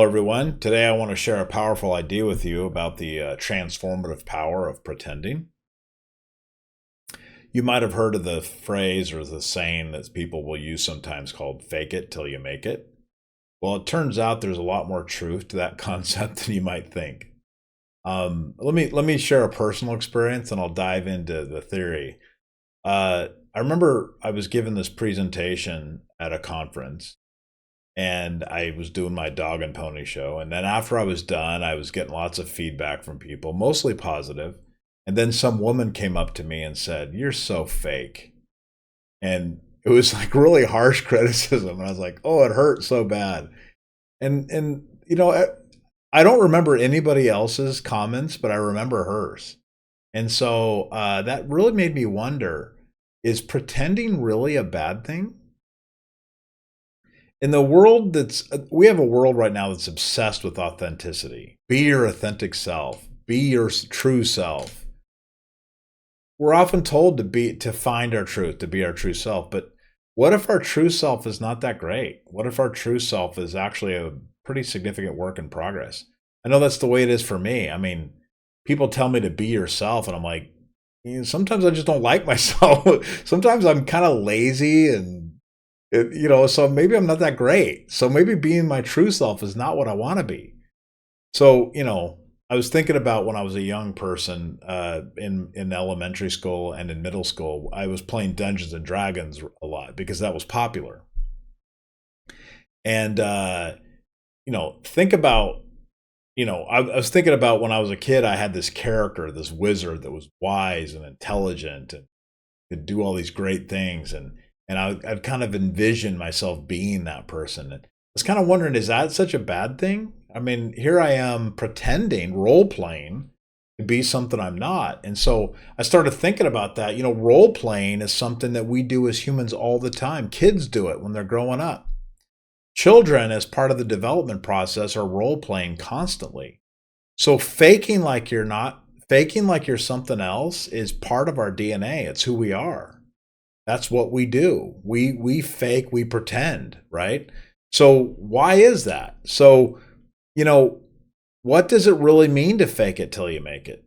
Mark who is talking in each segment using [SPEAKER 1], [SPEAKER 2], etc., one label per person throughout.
[SPEAKER 1] everyone. Today, I want to share a powerful idea with you about the transformative power of pretending. You might have heard of the phrase or the saying that people will use sometimes called fake it till you make it. Well, it turns out there's a lot more truth to that concept than you might think. Let me share a personal experience and I'll dive into the theory. I remember I was given this presentation at a conference and I was doing my dog and pony show. And then after I was done, I was getting lots of feedback from people, mostly positive. And then some woman came up to me and said, "You're so fake." And it was like really harsh criticism. And I was like, oh, it hurt so bad. And I don't remember anybody else's comments, but I remember hers. And so that really made me wonder, is pretending really a bad thing? In the world we have a world right now that's obsessed with authenticity. Be your authentic self, be your true self. We're often told to find our truth, to be our true self. But what if our true self is not that great? What if our true self is actually a pretty significant work in progress? I know that's the way it is for me. I mean, people tell me to be yourself, and I'm like, sometimes I just don't like myself. Sometimes I'm kind of lazy so maybe I'm not that great. So maybe being my true self is not what I want to be. So, I was thinking about when I was a young person in elementary school and in middle school, I was playing Dungeons and Dragons a lot because that was popular. And, think about, I was thinking about when I was a kid, I had this character, this wizard that was wise and intelligent and could do all these great things. And I'd kind of envisioned myself being that person. And I was kind of wondering, is that such a bad thing? I mean, here I am pretending, role playing to be something I'm not. And so I started thinking about that. Role playing is something that we do as humans all the time. Kids do it when they're growing up. Children, as part of the development process, are role playing constantly. So faking like you're something else is part of our DNA. It's who we are. That's what we do. We fake, we pretend, right? So why is that? So, what does it really mean to fake it till you make it?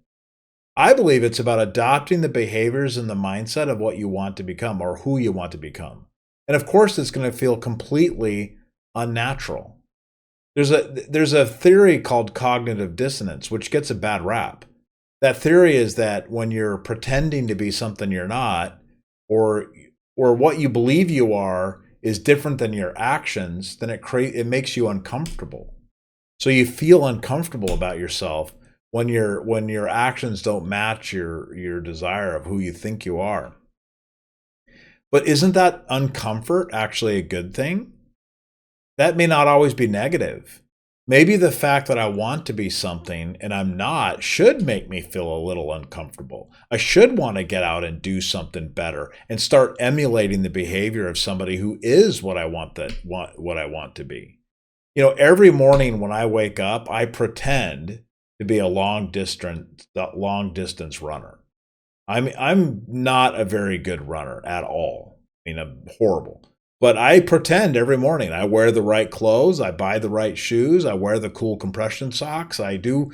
[SPEAKER 1] I believe it's about adopting the behaviors and the mindset of what you want to become or who you want to become. And of course, it's going to feel completely unnatural. There's a theory called cognitive dissonance, which gets a bad rap. That theory is that when you're pretending to be something you're not, or what you believe you are is different than your actions, then it makes you uncomfortable. So you feel uncomfortable about yourself when your actions don't match your desire of who you think you are. But isn't that uncomfort actually a good thing? That may not always be negative. Maybe the fact that I want to be something and I'm not should make me feel a little uncomfortable. I should want to get out and do something better and start emulating the behavior of somebody who is what I want to be. Every morning when I wake up, I pretend to be a long distance runner. I'm not a very good runner at all. I'm horrible. But I pretend every morning. I wear the right clothes, I buy the right shoes, I wear the cool compression socks. I do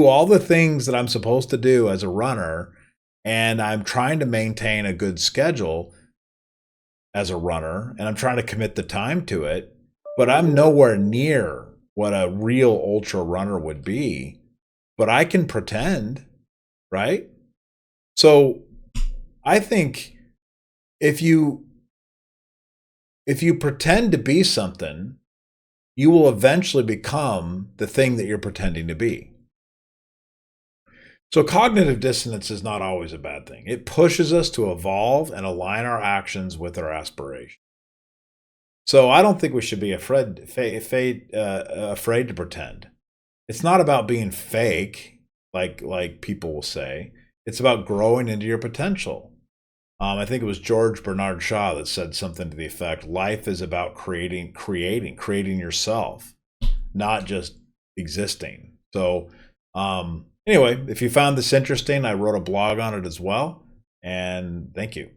[SPEAKER 1] all the things that I'm supposed to do as a runner, and I'm trying to maintain a good schedule as a runner, and I'm trying to commit the time to it, but I'm nowhere near what a real ultra runner would be. But I can pretend, right? So I think if you pretend to be something, you will eventually become the thing that you're pretending to be. So cognitive dissonance is not always a bad thing. It pushes us to evolve and align our actions with our aspirations. So I don't think we should be afraid to pretend. It's not about being fake, like people will say. It's about growing into your potential. I think it was George Bernard Shaw that said something to the effect, life is about creating yourself, not just existing. So anyway, if you found this interesting, I wrote a blog on it as well. And thank you.